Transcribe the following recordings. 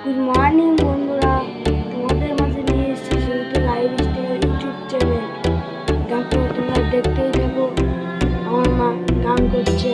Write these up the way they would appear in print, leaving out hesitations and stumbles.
Good morning বন্ধুরা, তোমাদের মাঝে নিয়ে এসেছি সেহেতু লাইফস্টাইল ইউটিউব চ্যানেল। দেখো, তোমরা দেখতেই থাকো। আমার মা গান করছে।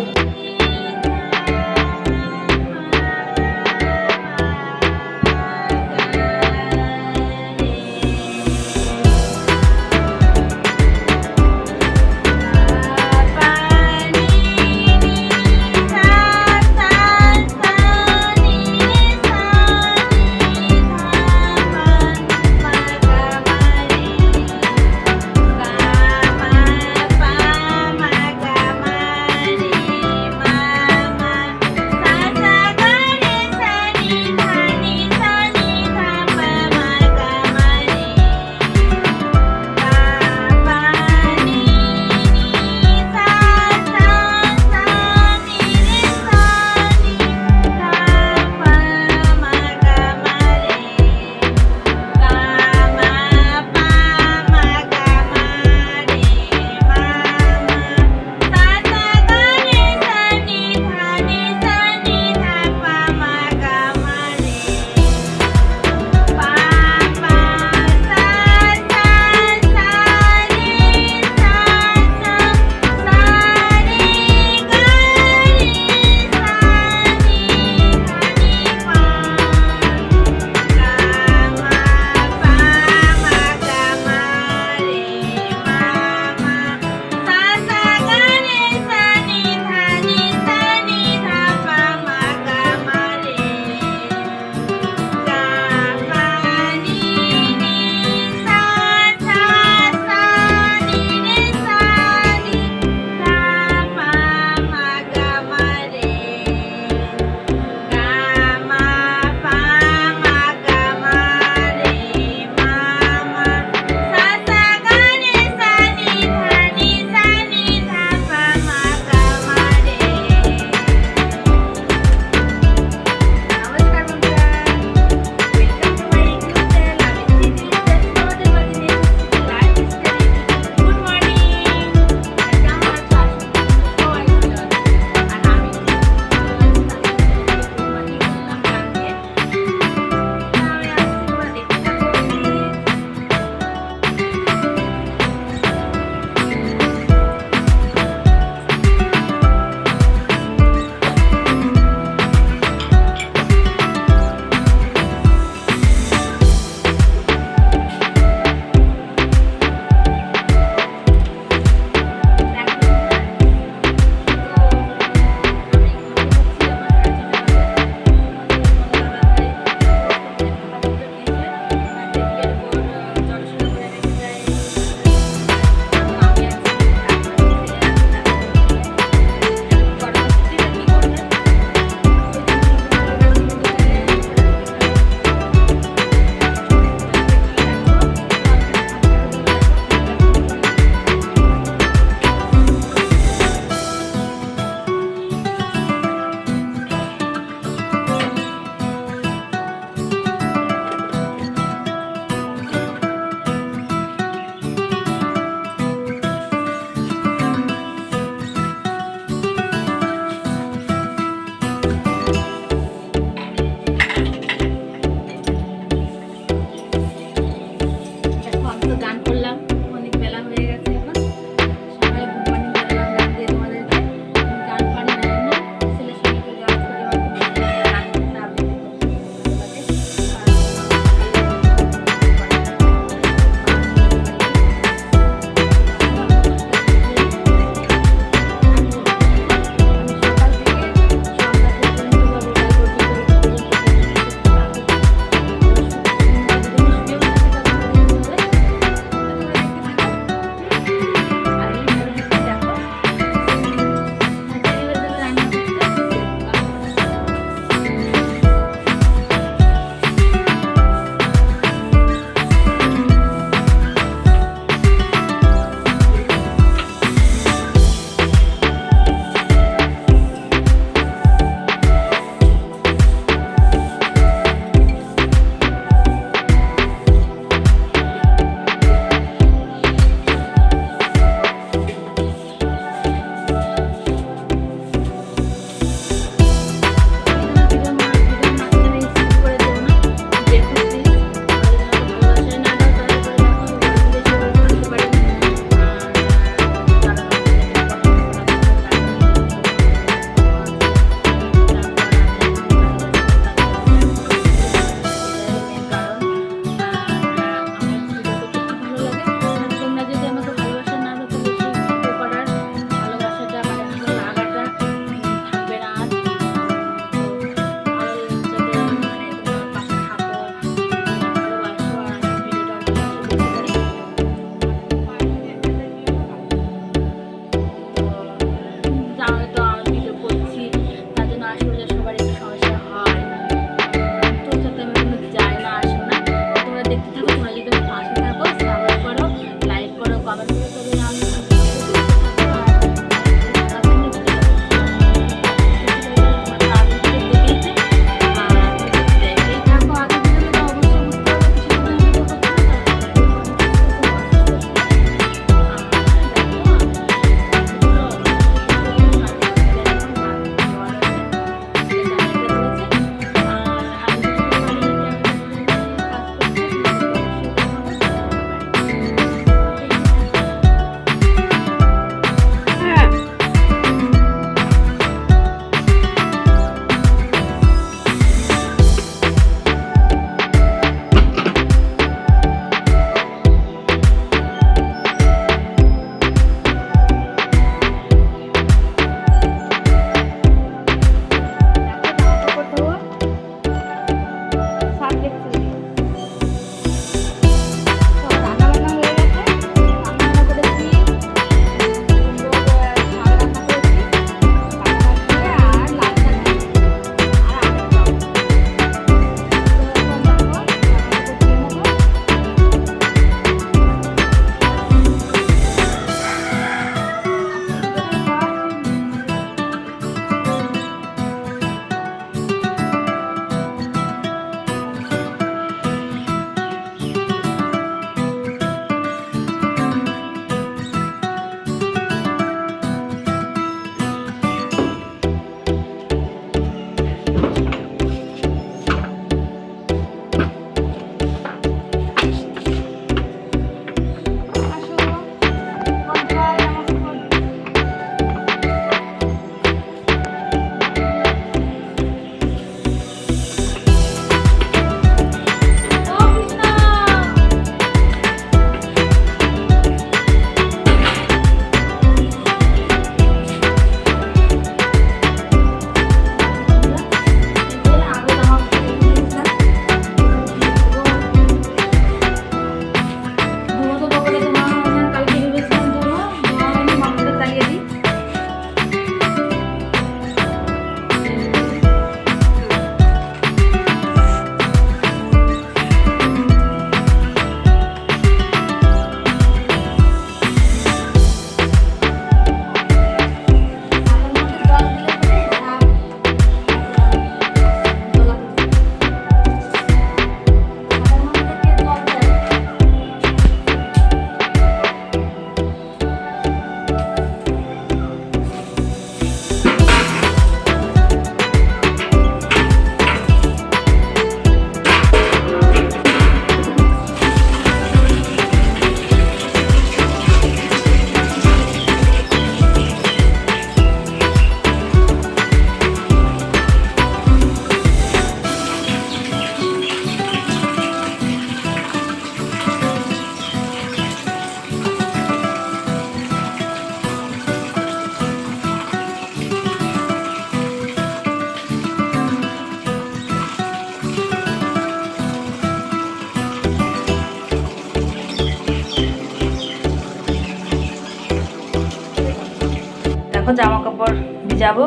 কাপড় ভিজাবো,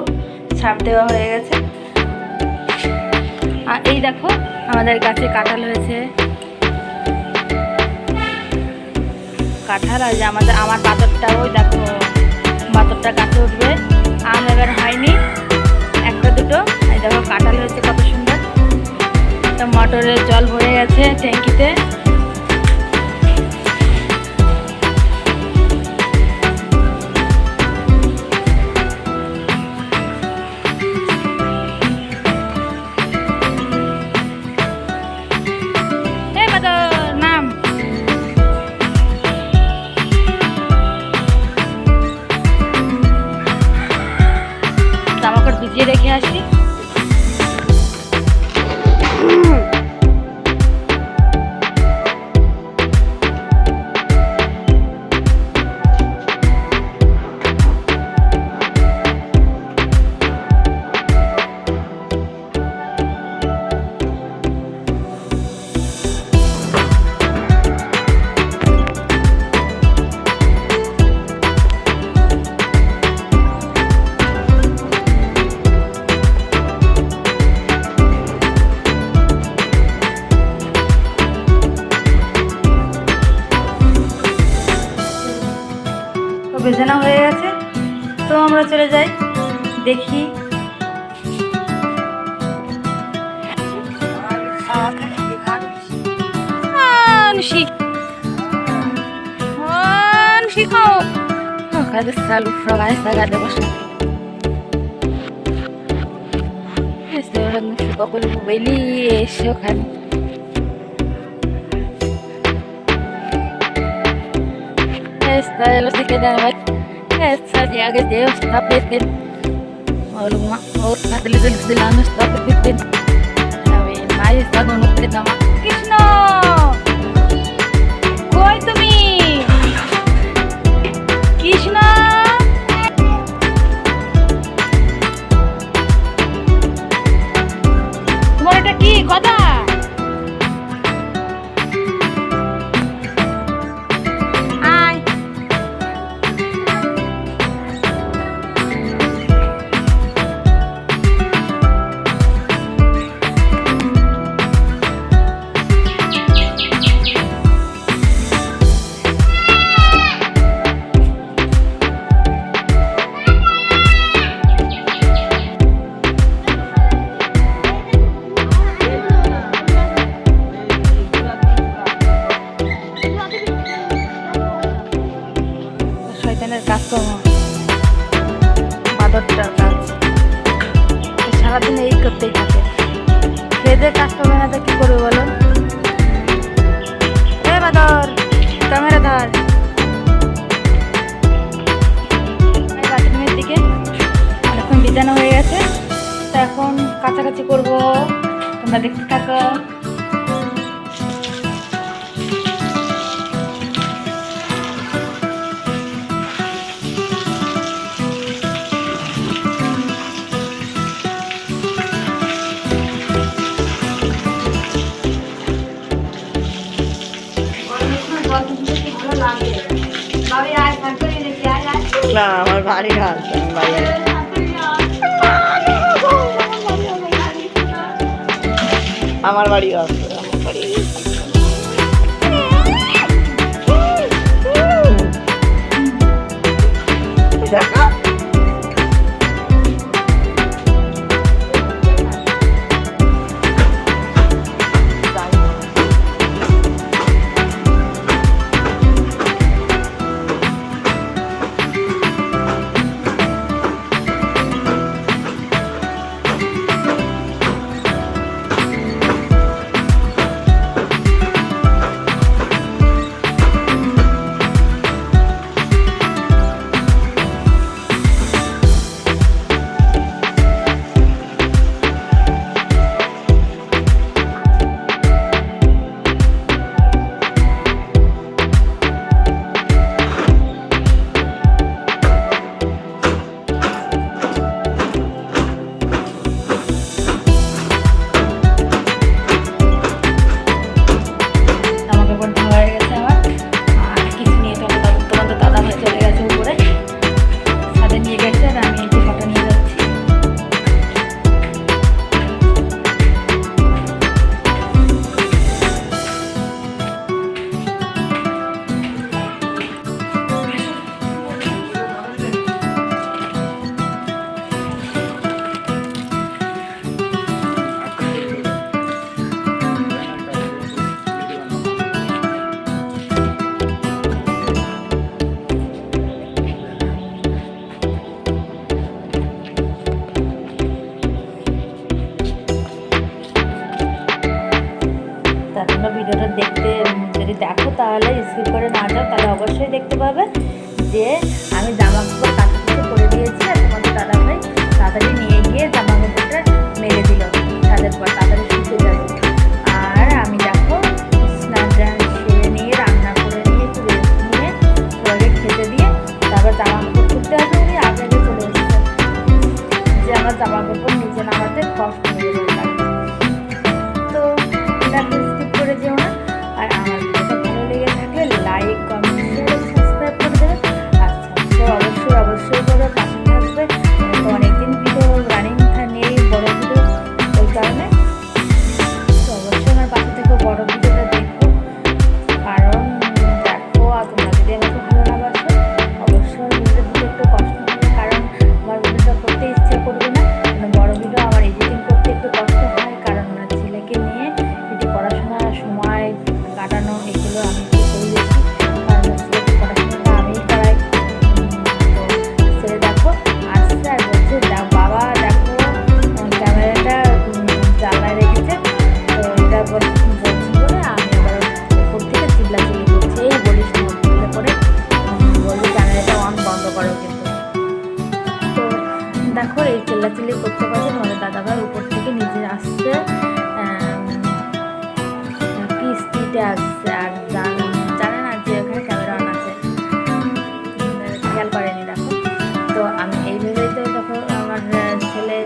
ছাপ দেওয়া হয়ে গেছে। আর এই দেখো আমাদের গাছে কাঁঠাল হয়েছে, কাঁঠাল। আর যে আমার বাতরটাও দেখো, বাতরটা গাছে উঠবে। আম এবার হয়নি, একটা দুটো। এই দেখো কাঁঠাল হয়েছে কত সুন্দর। তো মটরের জল ভরে গেছে ট্যাঙ্কিতে। ভিজিয়ে রেখে আসি। ভেজানো হয়ে গেছে, তো আমরা চলে যাই দেখি। Lo sé que nada más esa ya que Dios está presente. Olma, otra de la no está presente. A ver, más está con usted nada más. Krishna, koi tumi? Krishna, তোমার এটা কি কথা? কাজকর্ম, বাদরটার কাজ সারাদিন এই করতেই থাকে। খেয়ে কাজ করবে না তো কি করবে বলো? এ বাদর, ক্যামেরা ধর। বাথরুমের দিকে এখন বিছানো হয়ে গেছে, তো এখন কাছাকাছি করবো, তোমরা দেখতে থাকো। না আমার বাড়ি ঘাট আমার বাড়ি আছে। তা তোমরা ভিডিওটা দেখতে যদি দেখো তাহলে স্কিপ করে না যাও, তাহলে অবশ্যই দেখতে পাবে যে আমি জামা কাপড় কাছাকাছি করে দিয়েছি আর তোমাদের দাদাভাই তাড়াতাড়ি নিয়ে গিয়ে জামা কাপড়টা মেরে দিল ছাদের পর, তাড়াতাড়ি শুতে যাবে। আর আমি দেখো স্নান টান সেরে নিয়ে রান্না করে নিয়ে একটু রেস্ট নিয়ে সবাইকে খেতে দিয়ে তারপর জামা কাপড় খুলতে হবে। উনি আগে আগে চলে এসেছে যে আমার জামা কাপড় নিচে নামাতে কষ্ট হয়ে যাবে। তো এটা স্কিপ করে যেও না, আর আমার ভিডিওটা ভালো লেগে থাকলে লাইক কমেন্ট শেয়ার সাবস্ক্রাইব করে দেবে। আচ্ছা তো অবশ্যই করে পাশে থাকবে। তো অনেকদিন ভিডিও রানিং নেই বড় ভিডিও, ওই কারণে তো অবশ্যই আমার পাশে থেকে বড় ভিডিওটা দেখো। কারণ দেখো আর তোমরা যদি আমাকে ভালো না বাসো অবশ্যই ভিডিওটা দিতে একটু কষ্ট হবে, কারণ আমার ভিডিওটা করতে ইচ্ছা করবে না। বড় ভিডিও আমার এডিটিং করতে একটু কষ্ট হয়, কারণ ছেলেকে নিয়ে একটু পড়াশোনা সময় কাটানো এগুলো আমি একটু করে দিয়েছি, কারণ ছেলেকে পড়াশোনাটা আমিই করাই। তো ছেলে দেখো আসছে আর বলছে বাবা দেখো ক্যামেরাটা জানলায় রেখেছে, তো এটা বলছি বলে আমি আবার উপর থেকে চিল্লাচিল্লি করছি, এই বলিস না বলে করে বলছি ক্যামেরাটা অন বন্ধ করো। কিন্তু তো দেখো এই চিল্লাচিল্লি করতে করতে তোমাদের দাদাভাই উপর থেকে নিচে আসছে, কিস্তিতে আসছে আর জানে না যে ওখানে ক্যামেরা অন আছে, খেয়াল করেনি। দেখো তো আমি এইভাবেই তো তখন আমার ছেলে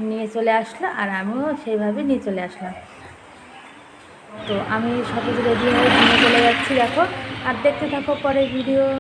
নিয়ে চলে আসলো আর আমিও সেইভাবে নিয়ে চলে আসলাম। তো আমি সব কিছু রেডি হয়ে নিয়ে চলে যাচ্ছি দেখো, আর দেখতে থাকো পরে ভিডিও।